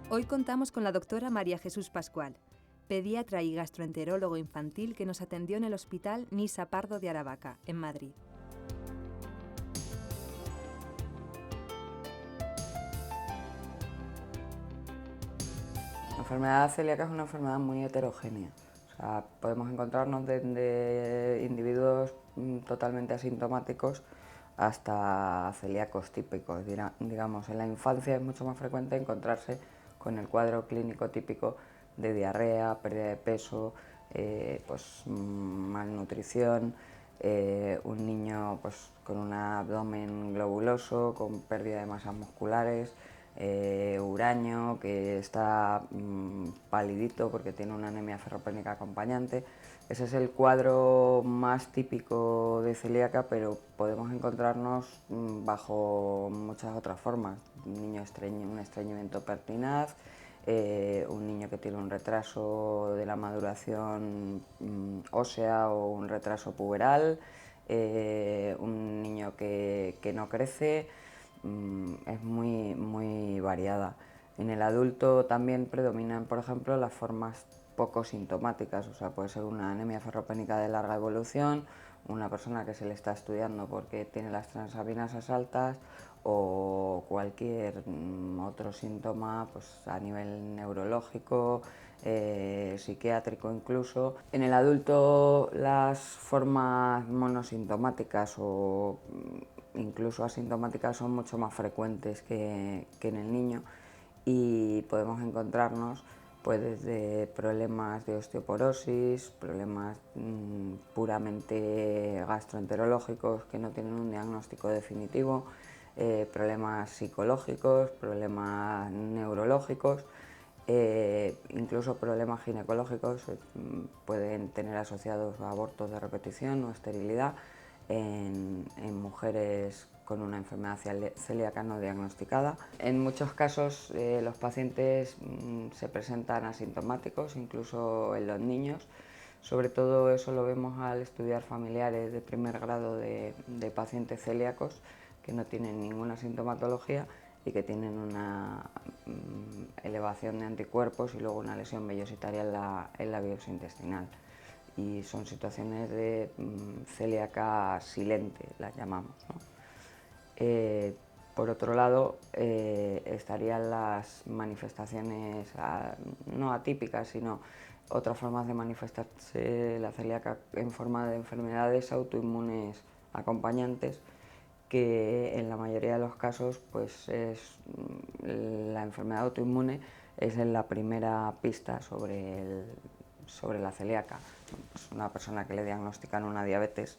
Hoy contamos con la doctora María Jesús Pascual, pediatra y gastroenterólogo infantil que nos atendió en el Hospital Nisa Pardo de Aravaca, en Madrid. La enfermedad celíaca es una enfermedad muy heterogénea. O sea, podemos encontrarnos desde individuos totalmente asintomáticos hasta celíacos típicos. Digamos, en la infancia es mucho más frecuente encontrarse con el cuadro clínico típico de diarrea, pérdida de peso, malnutrición, un niño pues, con un abdomen globuloso, con pérdida de masas musculares, huraño, que está palidito porque tiene una anemia ferropénica acompañante. Ese es el cuadro más típico de celíaca, pero podemos encontrarnos bajo muchas otras formas. Un niño un estreñimiento pertinaz, un niño que tiene un retraso de la maduración ósea o un retraso puberal, un niño que no crece. Es muy variada. En el adulto también predominan, por ejemplo, las formas poco sintomáticas, o sea, puede ser una anemia ferropénica de larga evolución, una persona que se le está estudiando porque tiene las transaminasas altas o cualquier otro síntoma pues, a nivel neurológico, psiquiátrico incluso. En el adulto las formas monosintomáticas o incluso asintomáticas son mucho más frecuentes que en el niño y podemos encontrarnos pues desde problemas de osteoporosis, problemas puramente gastroenterológicos que no tienen un diagnóstico definitivo, problemas psicológicos, problemas neurológicos, incluso problemas ginecológicos pueden tener asociados a abortos de repetición o esterilidad en mujeres con una enfermedad celíaca no diagnosticada. En muchos casos los pacientes se presentan asintomáticos, incluso en los niños. Sobre todo eso lo vemos al estudiar familiares de primer grado de pacientes celíacos que no tienen ninguna sintomatología y que tienen una elevación de anticuerpos y luego una lesión vellositaria en la biopsia intestinal. Y son situaciones de celíaca silente, las llamamos, ¿no? Por otro lado, estarían las manifestaciones no atípicas, sino otras formas de manifestarse la celíaca en forma de enfermedades autoinmunes acompañantes, que en la mayoría de los casos pues la enfermedad autoinmune es la primera pista sobre la celíaca. Pues una persona que le diagnostican una diabetes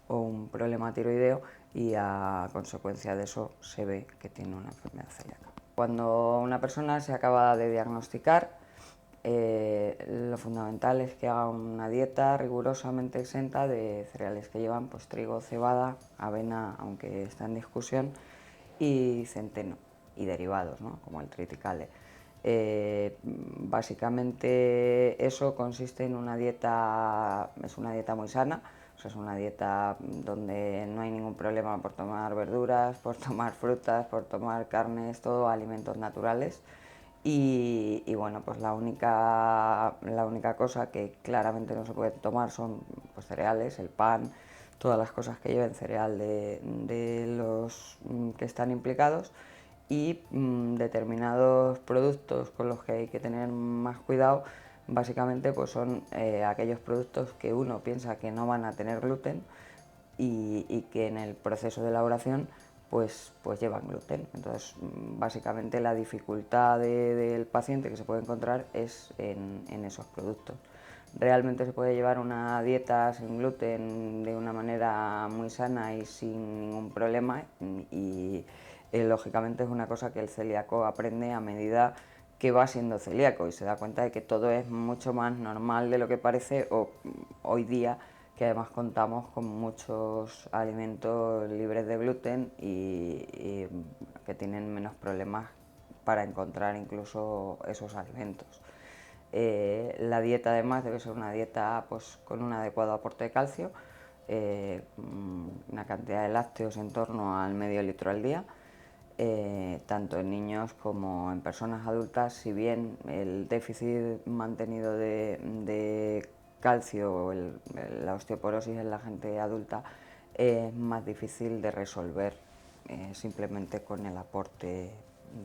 o un problema tiroideo y a consecuencia de eso se ve que tiene una enfermedad celíaca. Cuando una persona se acaba de diagnosticar, lo fundamental es que haga una dieta rigurosamente exenta de cereales que llevan pues, trigo, cebada, avena, aunque está en discusión, y centeno y derivados, ¿no? Como el triticale. Básicamente eso consiste en una dieta, es una dieta muy sana, o sea, es una dieta donde no hay ningún problema por tomar verduras, por tomar frutas, por tomar carnes, todo alimentos naturales. Y bueno, pues la única cosa que claramente no se puede tomar son pues, cereales, el pan, todas las cosas que lleven cereal de los que están implicados y determinados productos con los que hay que tener más cuidado, básicamente pues son aquellos productos que uno piensa que no van a tener gluten y que en el proceso de elaboración pues llevan gluten. Entonces, básicamente la dificultad del paciente que se puede encontrar es en esos productos. Realmente se puede llevar una dieta sin gluten de una manera muy sana y sin ningún problema y lógicamente es una cosa que el celíaco aprende a medida que va siendo celíaco y se da cuenta de que todo es mucho más normal de lo que parece hoy día, que además contamos con muchos alimentos libres de gluten y que tienen menos problemas para encontrar incluso esos alimentos. La dieta además debe ser una dieta pues, con un adecuado aporte de calcio, una cantidad de lácteos en torno al medio litro al día, tanto en niños como en personas adultas, si bien el déficit mantenido de calcio o la osteoporosis en la gente adulta es más difícil de resolver simplemente con el aporte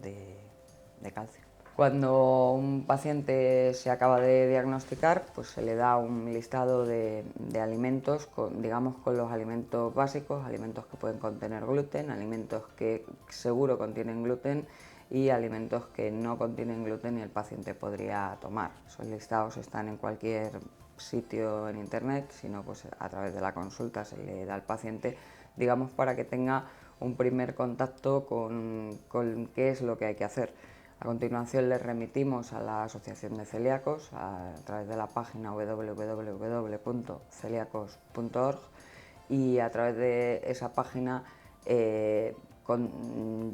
de calcio. Cuando un paciente se acaba de diagnosticar, pues se le da un listado de alimentos, digamos con los alimentos básicos, alimentos que pueden contener gluten, alimentos que seguro contienen gluten y alimentos que no contienen gluten y el paciente podría tomar. Esos listados están en cualquier sitio en internet, sino pues a través de la consulta se le da al paciente, digamos, para que tenga un primer contacto con qué es lo que hay que hacer. A continuación les remitimos a la Asociación de Celíacos a través de la página www.celiacos.org y a través de esa página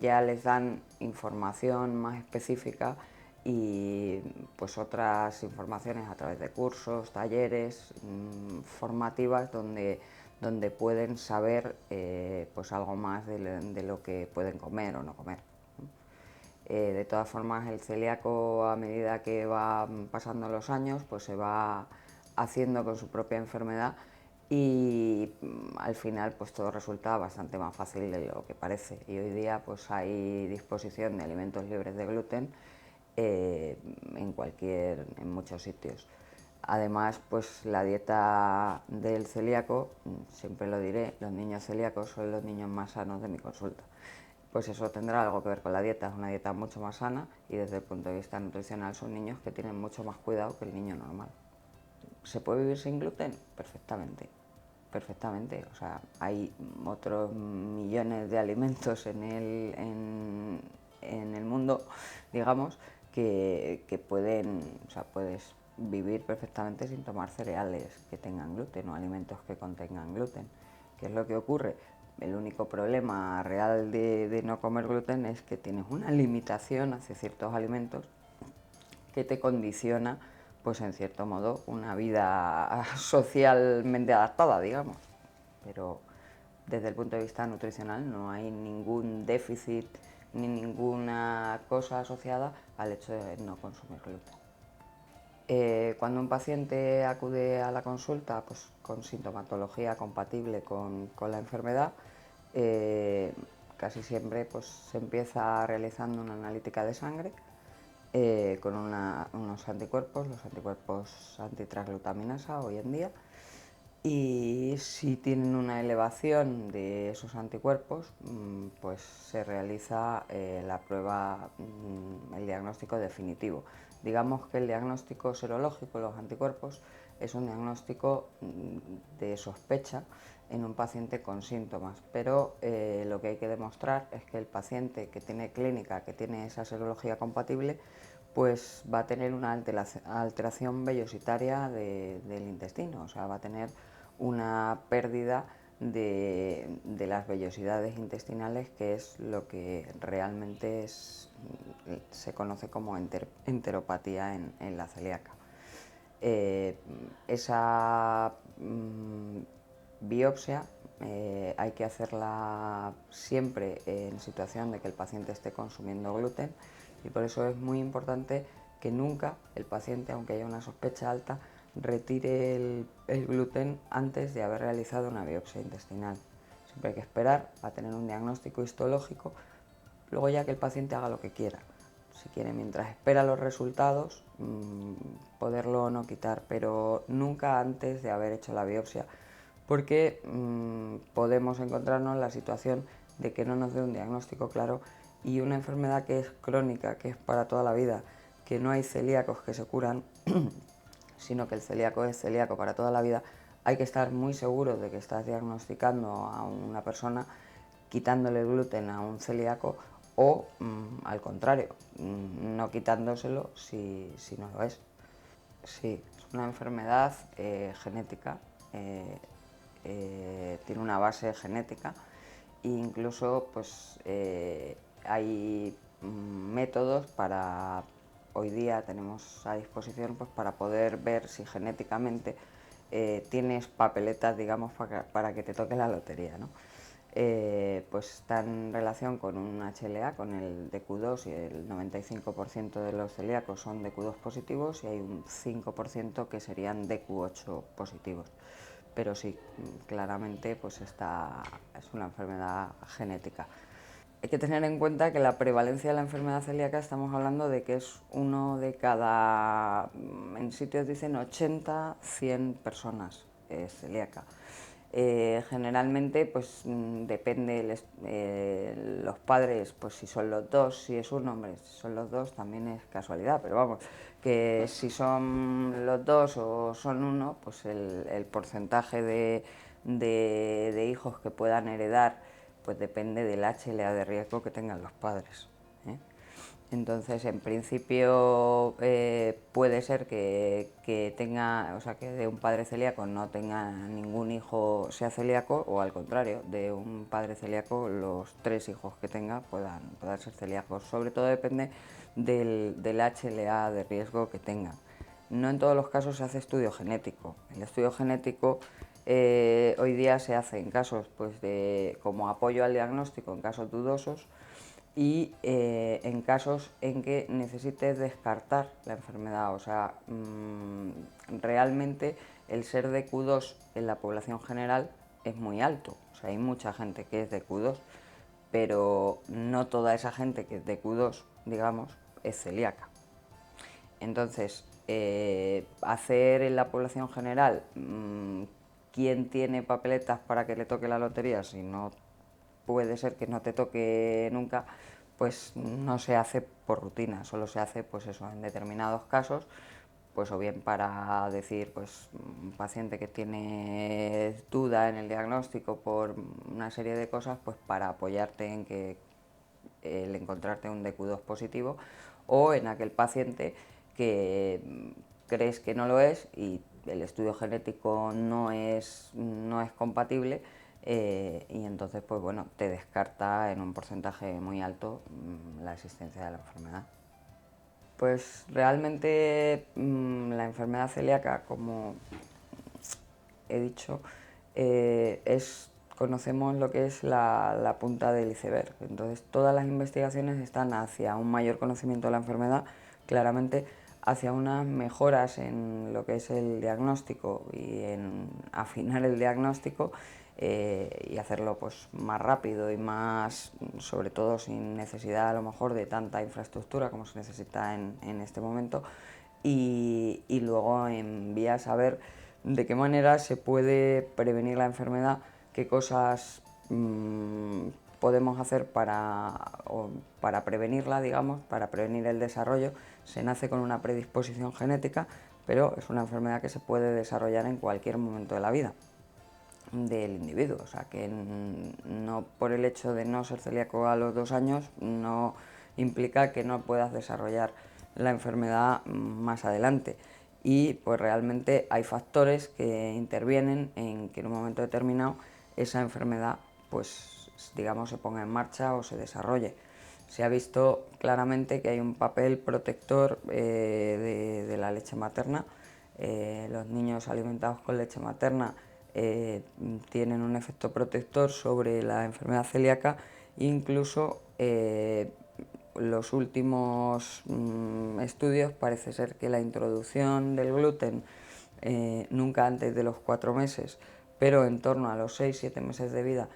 ya les dan información más específica y pues otras informaciones a través de cursos, talleres, formativas donde pueden saber pues algo más de lo que pueden comer o no comer. De todas formas, el celíaco, a medida que van pasando los años, pues se va haciendo con su propia enfermedad y al final pues todo resulta bastante más fácil de lo que parece. Y hoy día pues hay disposición de alimentos libres de gluten en muchos sitios. Además, pues la dieta del celíaco, siempre lo diré, los niños celíacos son los niños más sanos de mi consulta. Pues eso tendrá algo que ver con la dieta, es una dieta mucho más sana y desde el punto de vista nutricional son niños que tienen mucho más cuidado que el niño normal. ¿Se puede vivir sin gluten? Perfectamente, perfectamente. O sea, hay otros millones de alimentos en el mundo, digamos, que pueden, o sea, puedes vivir perfectamente sin tomar cereales que tengan gluten o alimentos que contengan gluten. ¿Qué es lo que ocurre? El único problema real de no comer gluten es que tienes una limitación hacia ciertos alimentos que te condiciona, pues en cierto modo, una vida socialmente adaptada, digamos. Pero desde el punto de vista nutricional no hay ningún déficit ni ninguna cosa asociada al hecho de no consumir gluten. Cuando un paciente acude a la consulta pues, con sintomatología compatible con la enfermedad, casi siempre pues, se empieza realizando una analítica de sangre con unos anticuerpos, los anticuerpos antitransglutaminasa hoy en día, y si tienen una elevación de esos anticuerpos, pues se realiza la prueba, el diagnóstico definitivo. Digamos que el diagnóstico serológico, los anticuerpos, es un diagnóstico de sospecha en un paciente con síntomas, pero lo que hay que demostrar es que el paciente que tiene clínica, que tiene esa serología compatible, pues va a tener una alteración vellositaria del intestino, o sea, va a tener una pérdida de las vellosidades intestinales, que es lo que realmente se conoce como enteropatía en la celíaca. Esa biopsia hay que hacerla siempre en situación de que el paciente esté consumiendo gluten y por eso es muy importante que nunca el paciente, aunque haya una sospecha alta, retire el gluten antes de haber realizado una biopsia intestinal. Siempre hay que esperar a tener un diagnóstico histológico, luego ya que el paciente haga lo que quiera. Si quiere, mientras espera los resultados, poderlo o no quitar, pero nunca antes de haber hecho la biopsia, porque podemos encontrarnos en la situación de que no nos dé un diagnóstico claro y una enfermedad que es crónica, que es para toda la vida, que no hay celíacos que se curan, sino que el celíaco es celíaco para toda la vida, hay que estar muy seguros de que estás diagnosticando a una persona quitándole el gluten a un celíaco o al contrario, no quitándoselo si no lo es. Sí, es una enfermedad genética, tiene una base genética e incluso pues, hay métodos para, hoy día tenemos a disposición pues, para poder ver si genéticamente tienes papeletas, digamos, para que te toque la lotería, ¿no? pues está en relación con un HLA, con el DQ2, y el 95% de los celíacos son DQ2 positivos y hay un 5% que serían DQ8 positivos. Pero sí, claramente pues es una enfermedad genética. Hay que tener en cuenta que la prevalencia de la enfermedad celíaca, estamos hablando de que es uno de cada, en sitios dicen 80, 100 personas celíaca. Generalmente pues depende los padres, pues si son los dos, si es un hombre, si son los dos también es casualidad, pero vamos, que si son los dos o son uno, pues el porcentaje de hijos que puedan heredar pues depende del HLA de riesgo que tengan los padres, ¿eh? Entonces, en principio, puede ser que tenga, o sea, que de un padre celíaco no tenga ningún hijo sea celíaco, o al contrario, de un padre celíaco los 3 hijos que tenga puedan ser celíacos. Sobre todo depende del HLA de riesgo que tengan. No en todos los casos se hace estudio genético. El estudio genético hoy día se hace en casos pues, como apoyo al diagnóstico en casos dudosos, y en casos en que necesites descartar la enfermedad. O sea, realmente el ser de Q2 en la población general es muy alto. O sea, hay mucha gente que es de Q2, pero no toda esa gente que es de Q2, digamos, es celíaca. Entonces, hacer en la población general quién tiene papeletas para que le toque la lotería, si no puede ser que no te toque nunca, pues no se hace por rutina, solo se hace pues eso en determinados casos, pues o bien para decir pues un paciente que tiene duda en el diagnóstico por una serie de cosas, pues para apoyarte en que el encontrarte un DQ2 positivo, o en aquel paciente que crees que no lo es y el estudio genético no es compatible, y entonces pues bueno, te descarta en un porcentaje muy alto la existencia de la enfermedad. Pues realmente la enfermedad celíaca, como he dicho, conocemos lo que es la punta del iceberg. Entonces todas las investigaciones están hacia un mayor conocimiento de la enfermedad, claramente hacia unas mejoras en lo que es el diagnóstico y en afinar el diagnóstico, y hacerlo pues más rápido y más, sobre todo sin necesidad a lo mejor de tanta infraestructura como se necesita en este momento, y luego en vías a ver de qué manera se puede prevenir la enfermedad, qué cosas podemos hacer para prevenirla, digamos, para prevenir el desarrollo. Se nace con una predisposición genética, pero es una enfermedad que se puede desarrollar en cualquier momento de la vida del individuo, o sea que no, por el hecho de no ser celíaco a los 2 años no implica que no puedas desarrollar la enfermedad más adelante, y pues realmente hay factores que intervienen en que en un momento determinado esa enfermedad pues digamos se ponga en marcha o se desarrolle. Se ha visto claramente que hay un papel protector de la leche materna. Los niños alimentados con leche materna tienen un efecto protector sobre la enfermedad celíaca. Incluso los últimos estudios parece ser que la introducción del gluten nunca antes de los 4 meses, pero en torno a los 6-7 meses de vida,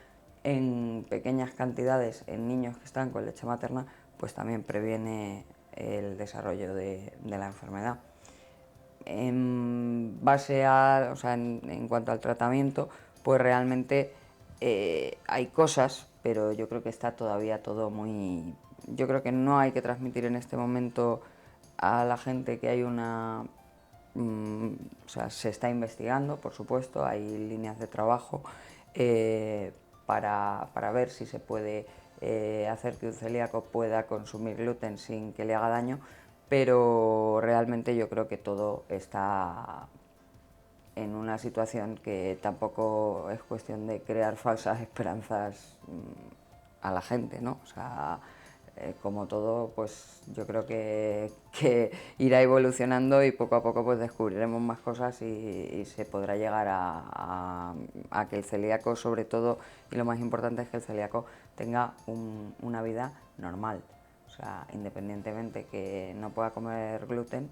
en pequeñas cantidades en niños que están con leche materna, pues también previene el desarrollo de la enfermedad. En base a, o sea, en cuanto al tratamiento, pues realmente hay cosas, pero yo creo que está todavía todo muy... Yo creo que no hay que transmitir en este momento a la gente que hay una... o sea, se está investigando, por supuesto, hay líneas de trabajo para ver si se puede hacer que un celíaco pueda consumir gluten sin que le haga daño, pero realmente yo creo que todo está en una situación que tampoco es cuestión de crear falsas esperanzas a la gente, ¿no? O sea, como todo, pues yo creo que irá evolucionando y poco a poco pues descubriremos más cosas y se podrá llegar a que el celíaco, sobre todo, y lo más importante es que el celíaco tenga una vida normal, o sea, independientemente que no pueda comer gluten,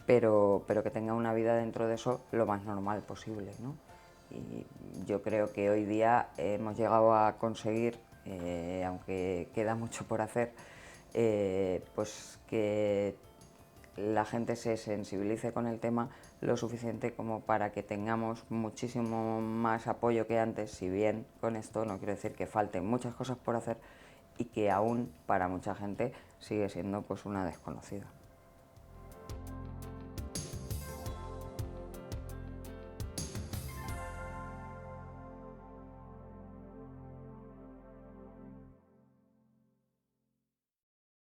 pero que tenga una vida dentro de eso lo más normal posible, ¿no? Y yo creo que hoy día hemos llegado a conseguir, aunque queda mucho por hacer, pues que la gente se sensibilice con el tema lo suficiente como para que tengamos muchísimo más apoyo que antes, si bien con esto no quiero decir que falten muchas cosas por hacer y que aún para mucha gente sigue siendo pues una desconocida.